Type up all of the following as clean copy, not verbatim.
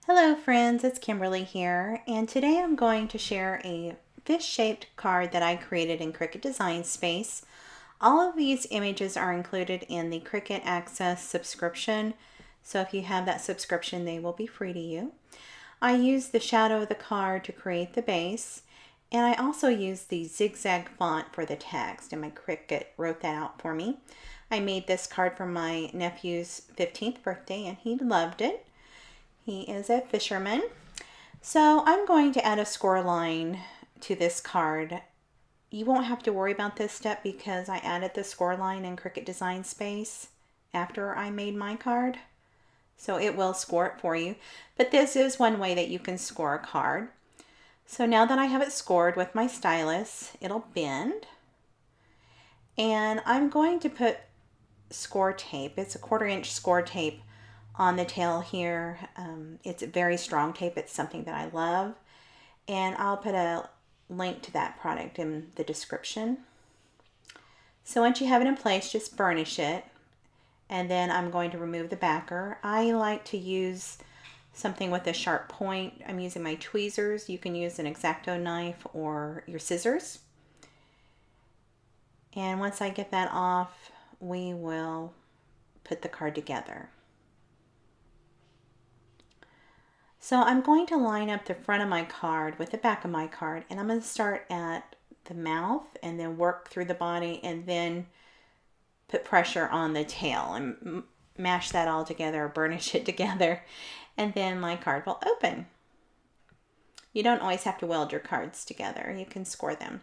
Hello friends, it's Kimberly here, and today I'm going to share a fish-shaped card that I created in Cricut Design Space. All of these images are included in the Cricut Access subscription, so if you have that subscription, they will be free to you. I used the shadow of the card to create the base, and I also used the zigzag font for the text, and my Cricut wrote that out for me. I made this card for my nephew's 15th birthday, and he loved it. He is a fisherman. So I'm going to add a score line to this card. You won't have to worry about this step because I added the score line in Cricut Design Space after I made my card. So it will score it for you. But this is one way that you can score a card. So now that I have it scored with my stylus, it'll bend. And I'm going to put score tape. It's a 1/4 inch score tape on the tail here. It's a very strong tape. It's something that I love. And I'll put a link to that product in the description. So once you have it in place, just burnish it. And then I'm going to remove the backer. I like to use something with a sharp point. I'm using my tweezers. You can use an X-Acto knife or your scissors. And once I get that off, we will put the card together. So I'm going to line up the front of my card with the back of my card, and I'm going to start at the mouth and then work through the body and then put pressure on the tail and mash that all together or burnish it together, and then my card will open. You don't always have to weld your cards together. You can score them.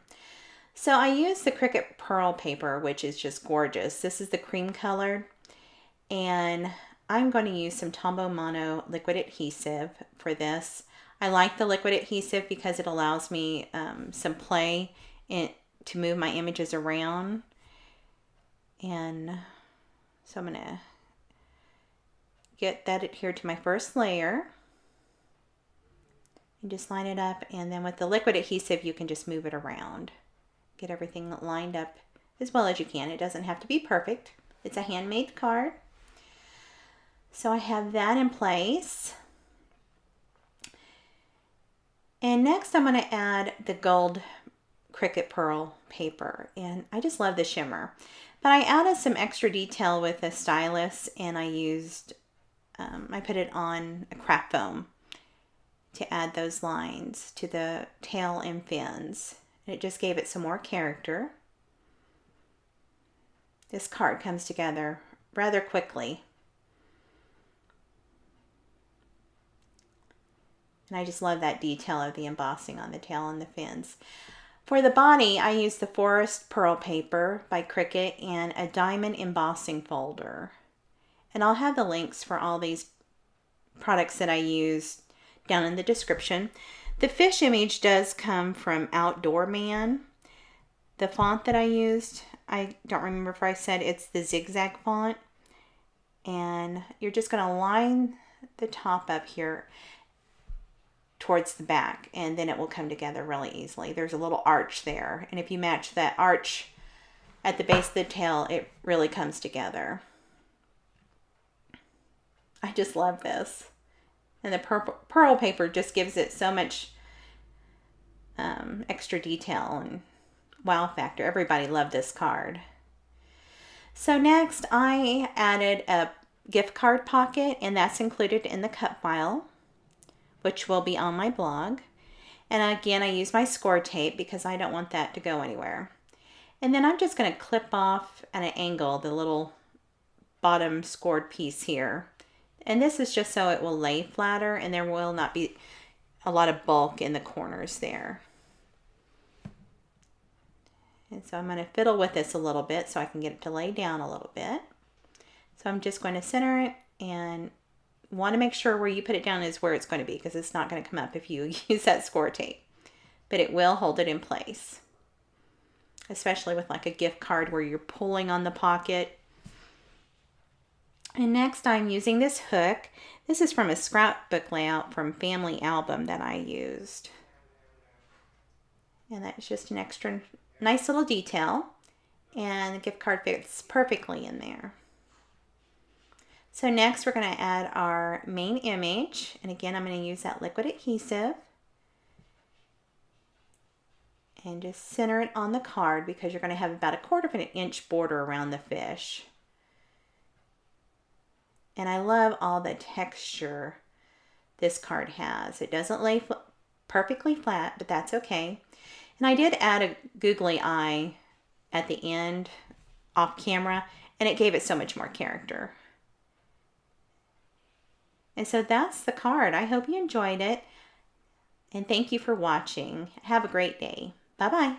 So I use the Cricut Pearl paper, which is just gorgeous. This is the cream colored, and I'm going to use some Tombow Mono liquid adhesive for this. I like the liquid adhesive because it allows me some play to move my images around. And so I'm going to get that adhered to my first layer. And just line it up, and then with the liquid adhesive you can just move it around. Get everything lined up as well as you can. It doesn't have to be perfect. It's a handmade card. So I have that in place. And next I'm going to add the gold Cricut Pearl paper. And I just love the shimmer. But I added some extra detail with a stylus, and I put it on a craft foam to add those lines to the tail and fins. And it just gave it some more character. This card comes together rather quickly. And I just love that detail of the embossing on the tail and the fins. For the body, I used the Forest Pearl paper by Cricut and a diamond embossing folder. And I'll have the links for all these products that I used down in the description. The fish image does come from Outdoor Man. The font that I used, I don't remember if I said it's the zigzag font. And you're just going to line the top up here towards the back, and then it will come together really easily. There's a little arch there, and if you match that arch at the base of the tail, it really comes together. I just love this. And the pearl paper just gives it so much extra detail and wow factor. Everybody loved this card. So next I added a gift card pocket, and that's included in the cut file, which will be on my blog. And again, I use my score tape because I don't want that to go anywhere. And then I'm just going to clip off at an angle the little bottom scored piece here. And this is just so it will lay flatter and there will not be a lot of bulk in the corners there. And so I'm going to fiddle with this a little bit so I can get it to lay down a little bit. So I'm just going to center it, and want to make sure where you put it down is where it's going to be, because it's not going to come up if you use that score tape. But it will hold it in place, especially with like a gift card where you're pulling on the pocket. And next I'm using this hook. This is from a scrapbook layout from Family Album that I used. And that's just an extra nice little detail. And the gift card fits perfectly in there. So next we're going to add our main image, and again I'm going to use that liquid adhesive and just center it on the card because you're going to have about 1/4 of an inch border around the fish. And I love all the texture this card has. It doesn't lay perfectly flat, but that's okay. And I did add a googly eye at the end off camera, and it gave it so much more character. And so that's the card. I hope you enjoyed it, and thank you for watching. Have a great day. Bye-bye.